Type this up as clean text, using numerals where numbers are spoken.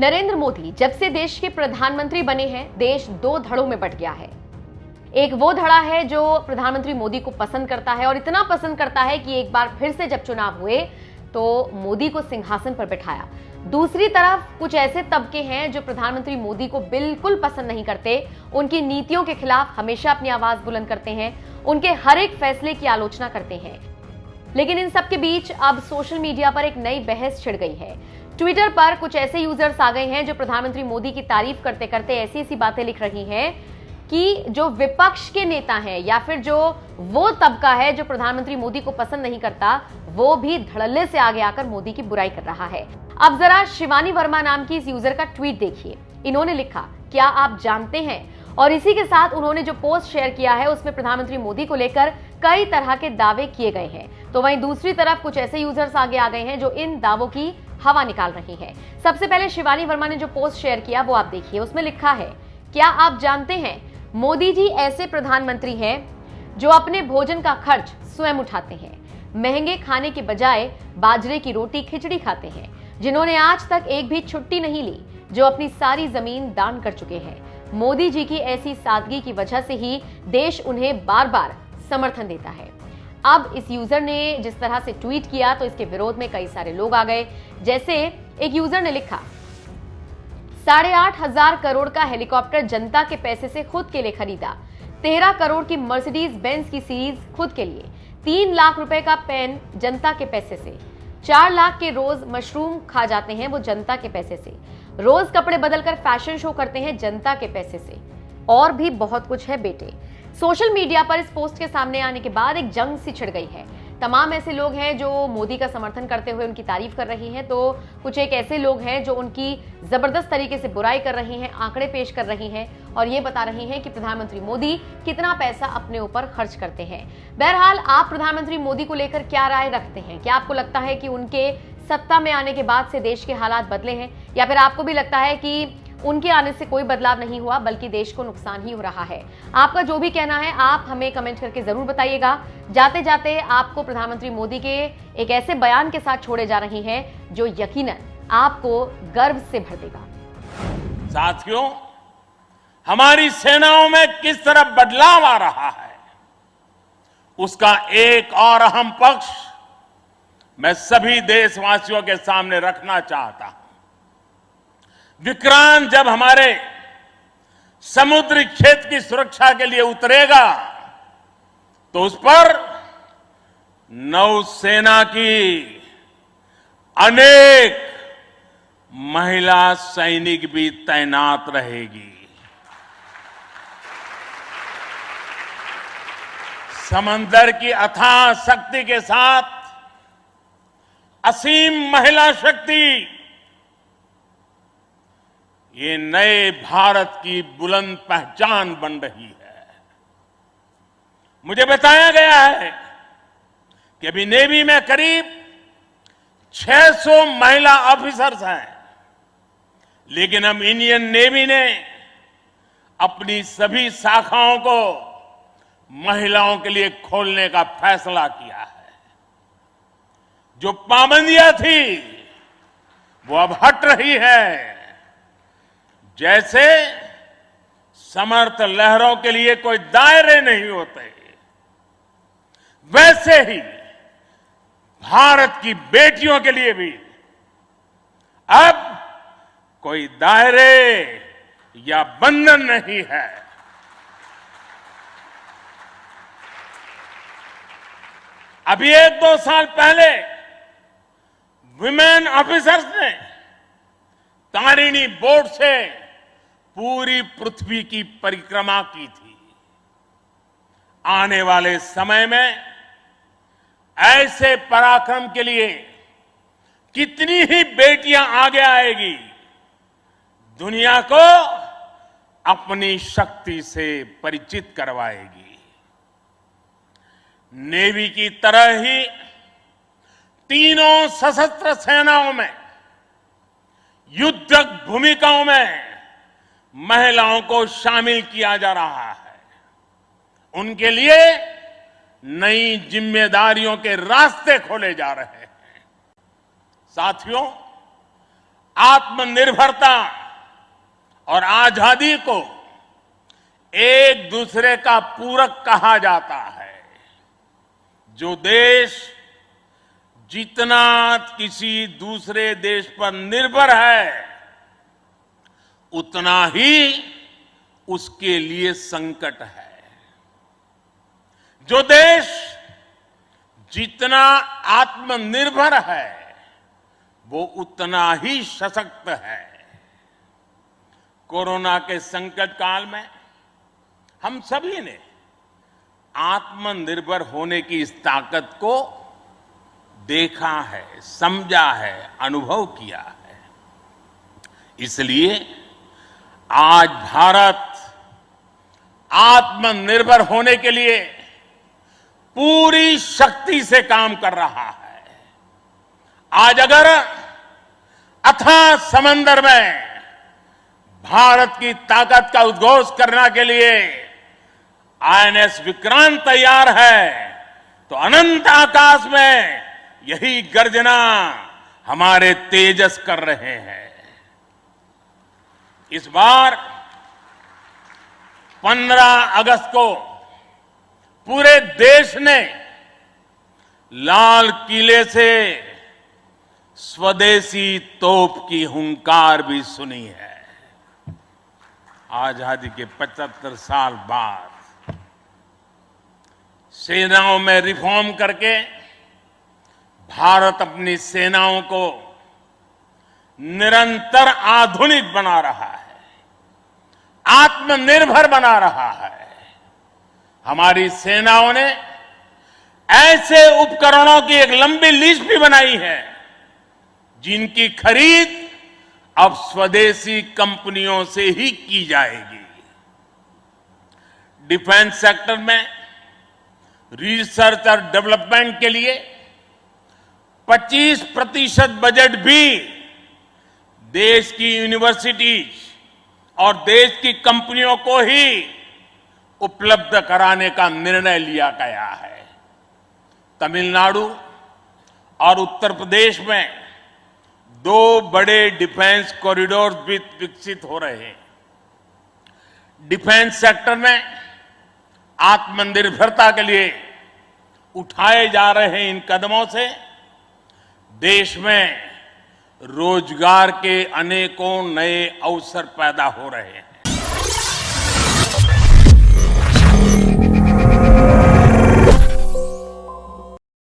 नरेंद्र मोदी जब से देश के प्रधानमंत्री बने हैं, देश दो धड़ों में बंट गया है। एक वो धड़ा है जो प्रधानमंत्री मोदी को पसंद करता है और इतना पसंद करता है कि एक बार फिर से जब चुनाव हुए तो मोदी को सिंहासन पर बैठाया। दूसरी तरफ कुछ ऐसे तबके हैं जो प्रधानमंत्री मोदी को बिल्कुल पसंद नहीं करते, उनकी नीतियों के खिलाफ हमेशा अपनी आवाज बुलंद करते हैं, उनके हर एक फैसले की आलोचना करते हैं। लेकिन इन सब के बीच अब सोशल मीडिया पर एक नई बहस छिड़ गई है। ट्विटर पर कुछ ऐसे यूजर्स आ गए हैं जो प्रधानमंत्री मोदी की तारीफ करते करते ऐसी ऐसी बातें लिख रही हैं कि जो विपक्ष के नेता हैं या फिर जो वो तबका है जो प्रधानमंत्री मोदी को पसंद नहीं करता, वो भी धड़ल्ले से आगे आकर मोदी की बुराई कर रहा है। अब जरा शिवानी वर्मा नाम की इस यूजर का ट्वीट देखिए। इन्होंने लिखा, क्या आप जानते हैं, और इसी के साथ उन्होंने जो पोस्ट शेयर किया है उसमें प्रधानमंत्री मोदी को लेकर कई तरह के दावे किए गए हैं। तो वहीं दूसरी तरफ कुछ ऐसे यूजर्स आगे आ गए हैं जो इन दावों की हवा निकाल रही हैं। सबसे पहले शिवानी वर्मा ने जो पोस्ट शेयर किया वो आप देखिए। उसमें लिखा है, क्या आप जानते हैं मोदी जी ऐसे प्रधानमंत्री हैं जो अपने भोजन का खर्च स्वयं उठाते हैं, महंगे खाने के बजाय बाजरे की रोटी खिचड़ी खाते हैं, जिन्होंने आज तक एक भी छुट्टी नहीं ली, जो अपनी सारी जमीन दान कर चुके हैं। मोदी जी की ऐसी सादगी की वजह से ही देश उन्हें बार बार समर्थन देता है। अब इस यूजर ने जिस तरह से ट्वीट किया तो इसके विरोध में कई सारे लोग आ गए। जैसे एक यूजर ने लिखा, 8,500 करोड़ का हेलीकॉप्टर जनता के पैसे से खुद के लिए खरीदा, 13 करोड़ की मर्सिडीज बेंज की सीरीज खुद के लिए, 3 लाख रुपए का पेन जनता के पैसे से, 4 लाख के रोज मशरूम खा जाते हैं वो जनता के पैसे से, रोज कपड़े बदलकर फैशन शो करते हैं जनता के पैसे से, और भी बहुत कुछ है बेटे। सोशल मीडिया पर इस पोस्ट के सामने आने के बाद एक जंग सी छिड़ गई है। तमाम ऐसे लोग हैं जो मोदी का समर्थन करते हुए उनकी तारीफ कर रही हैं, तो कुछ एक ऐसे लोग हैं जो उनकी जबरदस्त तरीके से बुराई कर रही हैं, आंकड़े पेश कर रही हैं और ये बता रही हैं कि प्रधानमंत्री मोदी कितना पैसा अपने ऊपर खर्च करते हैं। बहरहाल, आप प्रधानमंत्री मोदी को लेकर क्या राय रखते हैं? क्या आपको लगता है कि उनके सत्ता में आने के बाद से देश के हालात बदले हैं, या फिर आपको भी लगता है कि उनके आने से कोई बदलाव नहीं हुआ बल्कि देश को नुकसान ही हो रहा है? आपका जो भी कहना है आप हमें कमेंट करके जरूर बताइएगा। जाते जाते आपको प्रधानमंत्री मोदी के एक ऐसे बयान के साथ छोड़े जा रही हैं जो यकीनन आपको गर्व से भर देगा। साथियों, हमारी सेनाओं में किस तरह बदलाव आ रहा है, उसका एक और अहम पक्ष मैं सभी देशवासियों के सामने रखना चाहता हूं। विक्रांत जब हमारे समुद्री क्षेत्र की सुरक्षा के लिए उतरेगा तो उस पर नौसेना की अनेक महिला सैनिक भी तैनात रहेगी। समंदर की अथाह शक्ति के साथ असीम महिला शक्ति ये नए भारत की बुलंद पहचान बन रही है। मुझे बताया गया है कि अभी नेवी में करीब 600 महिला ऑफिसर्स हैं, लेकिन अब इंडियन नेवी ने अपनी सभी शाखाओं को महिलाओं के लिए खोलने का फैसला किया है। जो पाबंदियां थी वो अब हट रही है। जैसे समर्थ लहरों के लिए कोई दायरे नहीं होते, वैसे ही भारत की बेटियों के लिए भी अब कोई दायरे या बंधन नहीं है। अभी 1-2 साल पहले विमेन ऑफिसर्स ने तारिणी बोट से पूरी पृथ्वी की परिक्रमा की थी। आने वाले समय में ऐसे पराक्रम के लिए कितनी ही बेटियां आगे आएगी, दुनिया को अपनी शक्ति से परिचित करवाएगी। नेवी की तरह ही तीनों सशस्त्र सेनाओं में युद्धक भूमिकाओं में महिलाओं को शामिल किया जा रहा है। उनके लिए नई जिम्मेदारियों के रास्ते खोले जा रहे हैं। साथियों, आत्मनिर्भरता और आजादी को एक दूसरे का पूरक कहा जाता है। जो देश जितना किसी दूसरे देश पर निर्भर है, उतना ही उसके लिए संकट है। जो देश जितना आत्मनिर्भर है, वो उतना ही सशक्त है। कोरोना के संकट काल में हम सभी ने आत्मनिर्भर होने की इस ताकत को देखा है, समझा है, अनुभव किया है। इसलिए आज भारत आत्मनिर्भर होने के लिए पूरी शक्ति से काम कर रहा है। आज अगर अथाह समंदर में भारत की ताकत का उद्घोष करने के लिए आईएनएस विक्रांत तैयार है, तो अनंत आकाश में यही गर्जना हमारे तेजस कर रहे हैं। इस बार 15 अगस्त को पूरे देश ने लाल किले से स्वदेशी तोप की हुंकार भी सुनी है। आजादी के 75 साल बाद सेनाओं में रिफॉर्म करके भारत अपनी सेनाओं को निरंतर आधुनिक बना रहा है, आत्मनिर्भर बना रहा है। हमारी सेनाओं ने ऐसे उपकरणों की एक लंबी लिस्ट भी बनाई है, जिनकी खरीद अब स्वदेशी कंपनियों से ही की जाएगी। डिफेंस सेक्टर में रिसर्च और डेवलपमेंट के लिए 25% बजट भी देश की यूनिवर्सिटीज और देश की कंपनियों को ही उपलब्ध कराने का निर्णय लिया गया है। तमिलनाडु और उत्तर प्रदेश में 2 बड़े डिफेंस कॉरिडोर भी विकसित हो रहे हैं। डिफेंस सेक्टर में आत्मनिर्भरता के लिए उठाए जा रहे इन कदमों से देश में रोजगार के अनेकों नए अवसर पैदा हो रहे हैं।